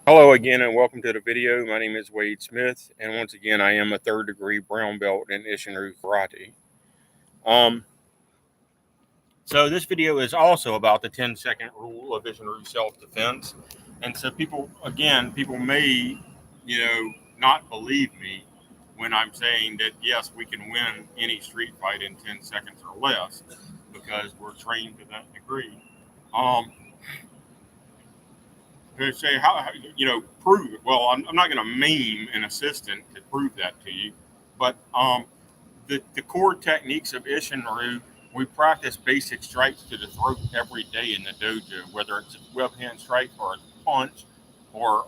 Hello again and welcome to the video. My name is Wade Smith and once again I am a third degree brown belt in Isshinryu karate. Um, so this video is also about the 10-second rule of Isshinryu self-defense. And so people may, not believe me when I'm saying that yes, we can win any street fight in 10 seconds or less because we're trained to that degree. Um, to say prove it. Well, I'm not going to maim an assistant to prove that to you, but the core techniques of Isshinryu, we practice basic strikes to the throat every day in the dojo, whether it's a web hand strike or a punch or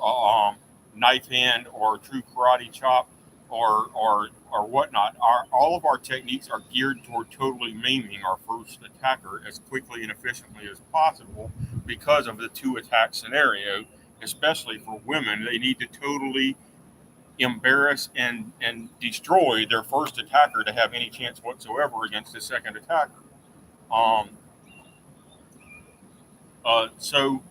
knife hand or true karate chop or whatnot. All of our techniques are geared toward totally maiming our first attacker as quickly and efficiently as possible because of the two attack scenario, especially for women. They need to totally embarrass and destroy their first attacker to have any chance whatsoever against the second attacker. Um, so,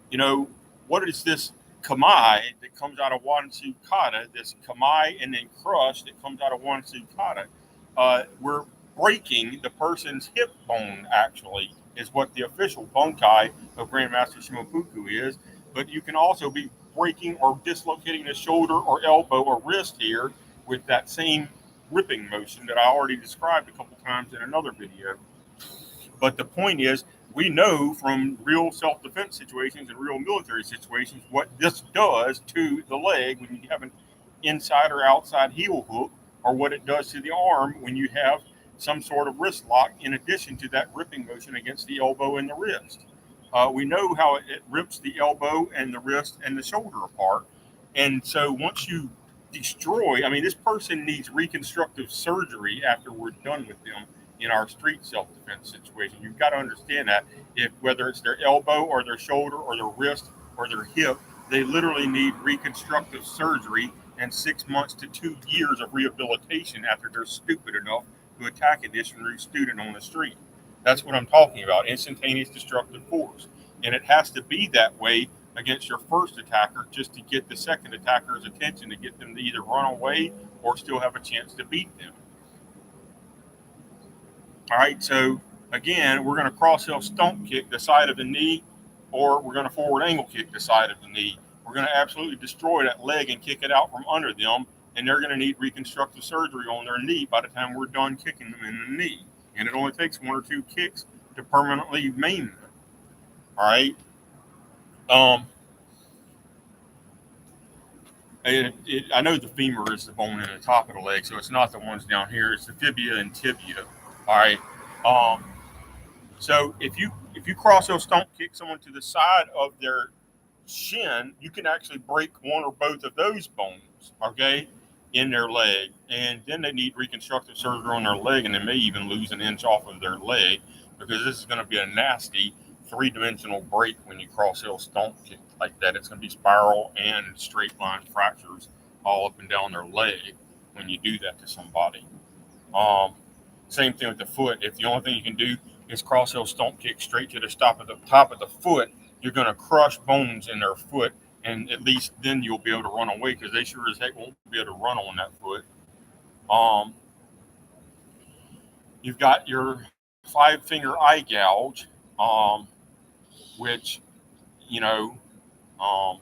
you know, what is this kamai that comes out of one kata, this kamai and then crush that comes out of one kata? We're breaking the person's hip bone, actually, is what the official bunkai of Grandmaster Shimopuku is. But you can also be breaking or dislocating the shoulder or elbow or wrist here with that same ripping motion that I already described a couple times in another video. But the point is, we know from real self defense situations and real military situations what this does to the leg when you have an inside or outside heel hook, or what it does to the arm when you have some sort of wrist lock in addition to that ripping motion against the elbow and the wrist. We know how it rips the elbow and the wrist and the shoulder apart. And so once you destroy, I mean, this person needs reconstructive surgery after we're done with them in our street self-defense situation. You've got to understand that if whether it's their elbow or their shoulder or their wrist or their hip, they literally need reconstructive surgery and 6 months to 2 years of rehabilitation after they're stupid enough to attack an Isshinryu student on the street. That's what I'm talking about, instantaneous destructive force. And it has to be that way against your first attacker just to get the second attacker's attention, to get them to either run away or still have a chance to beat them. All right, so again, we're going to cross heel stomp kick the side of the knee, or we're going to forward angle kick the side of the knee. We're going to absolutely destroy that leg and kick it out from under them, and they're going to need reconstructive surgery on their knee by the time we're done kicking them in the knee. And it only takes one or two kicks to permanently maim them. All right. Um, I know the femur is the bone in the top of the leg, so it's not the ones down here. It's the fibula and tibia. All right. Um, So if you cross heel stomp kick someone to the side of their shin, you can actually break one or both of those bones, okay, in their leg, and then they need reconstructive surgery on their leg, and they may even lose an inch off of their leg because this is going to be a nasty three-dimensional break when you cross heel stomp kick like that. It's going to be spiral and straight line fractures all up and down their leg when you do that to somebody. Um, Same thing with the foot. If the only thing you can do is cross heel stomp kick straight to the top of the foot, you're going to crush bones in their foot, and at least then you'll be able to run away because they sure as heck won't be able to run on that foot. Um, you've got your five finger eye gouge, which you know um,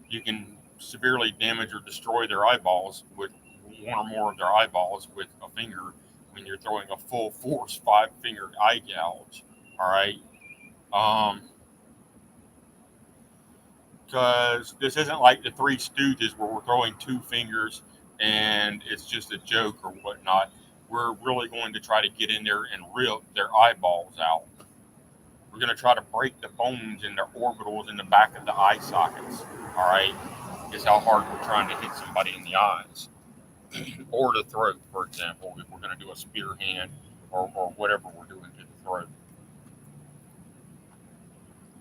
you can severely damage or destroy their eyeballs with one or more of their eyeballs with a finger when you're throwing a full force five finger eye gouge. All right. Um, because this isn't like the Three Stooges where we're throwing two fingers and it's just a joke or whatnot. We're really going to try to get in there and rip their eyeballs out. We're going to try to break the bones in their orbitals in the back of the eye sockets. All right, is how hard we're trying to hit somebody in the eyes or the throat, for example, if we're going to do a spear hand or whatever we're doing to the throat.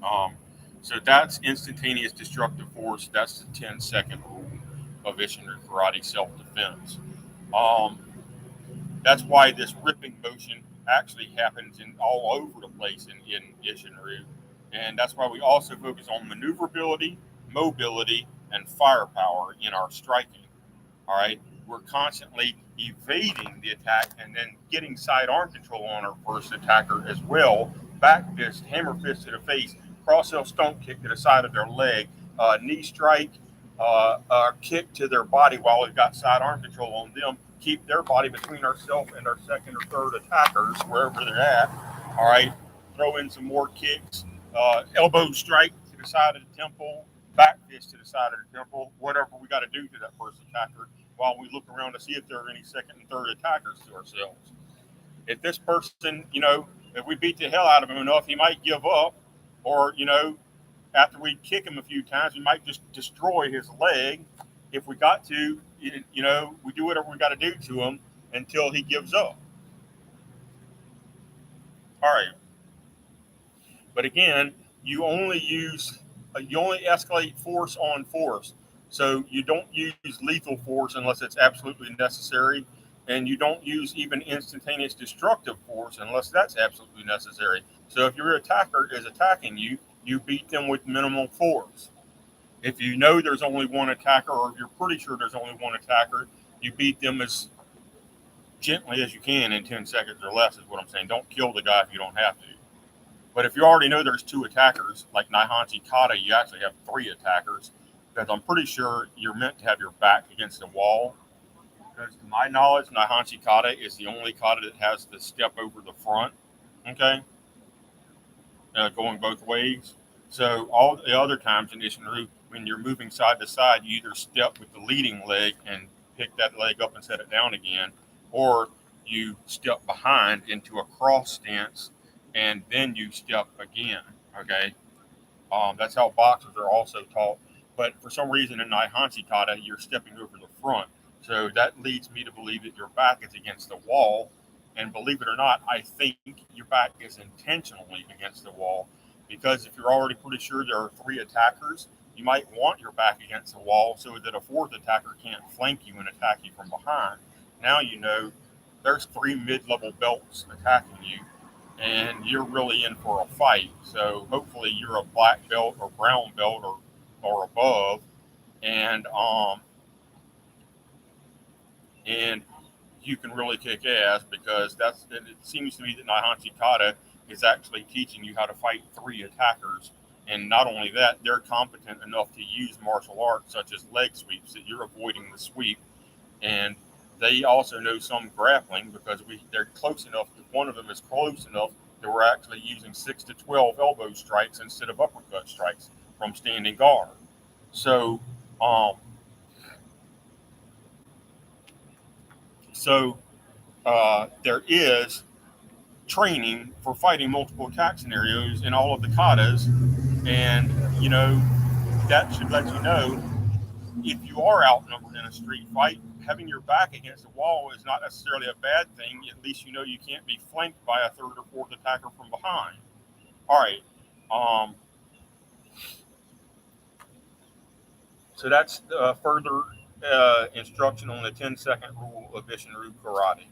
Um, so that's instantaneous destructive force. That's the 10-second rule of Isshinryu karate self-defense. Um, that's why this ripping motion actually happens in all over the place in Isshinryu. And that's why we also focus on maneuverability, mobility, and firepower in our striking. All right, we're constantly evading the attack and then getting sidearm control on our first attacker as well. Back fist, hammer fist to the face, cross heel stomp kick to the side of their leg, knee strike, kick to their body while we've got sidearm control on them. Keep their body between ourselves and our second or third attackers, wherever they're at. All right, throw in some more kicks, elbow strike to the side of the temple, back fist to the side of the temple, whatever we got to do to that first attacker while we look around to see if there are any second and third attackers to ourselves. If this person, if we beat the hell out of him enough, he might give up, or, after we kick him a few times, we might just destroy his leg. If we got to, we do whatever we got to do to him until he gives up. All right. But again, you only escalate force on force. So you don't use lethal force unless it's absolutely necessary, and you don't use even instantaneous destructive force unless that's absolutely necessary. So if your attacker is attacking you, you beat them with minimal force. If you know there's only one attacker, or if you're pretty sure there's only one attacker, you beat them as gently as you can in 10 seconds or less, is what I'm saying. Don't kill the guy if you don't have to. But if you already know there's two attackers, like Naihanchi Kata, you actually have three attackers, because I'm pretty sure you're meant to have your back against the wall. Because to my knowledge, Naihanchi Kata is the only kata that has the step over the front, okay? Going both ways. So all the other times in Isshinryu, when you're moving side to side, you either step with the leading leg and pick that leg up and set it down again, or you step behind into a cross stance and then you step again, okay? That's how boxers are also taught. But for some reason in Naihanchi Kata, you're stepping over the front. So that leads me to believe that your back is against the wall. And believe it or not, I think your back is intentionally against the wall, because if you're already pretty sure there are three attackers, you might want your back against the wall so that a fourth attacker can't flank you and attack you from behind. Now you know there's three mid-level belts attacking you, and you're really in for a fight. So hopefully you're a black belt or brown belt or above, and you can really kick ass, because it seems to me that Naihanchi Kata is actually teaching you how to fight three attackers. And not only that, they're competent enough to use martial arts such as leg sweeps, that you're avoiding the sweep. And they also know some grappling, because they're close enough, one of them is close enough that we're actually using 6 to 12 elbow strikes instead of uppercut strikes from standing guard. So, there is training for fighting multiple attack scenarios in all of the katas, and that should let you know if you are outnumbered in a street fight, having your back against the wall is not necessarily a bad thing. At least you know you can't be flanked by a third or fourth attacker from behind. All right. So that's further instruction on the 10-second rule of Isshinryu Karate.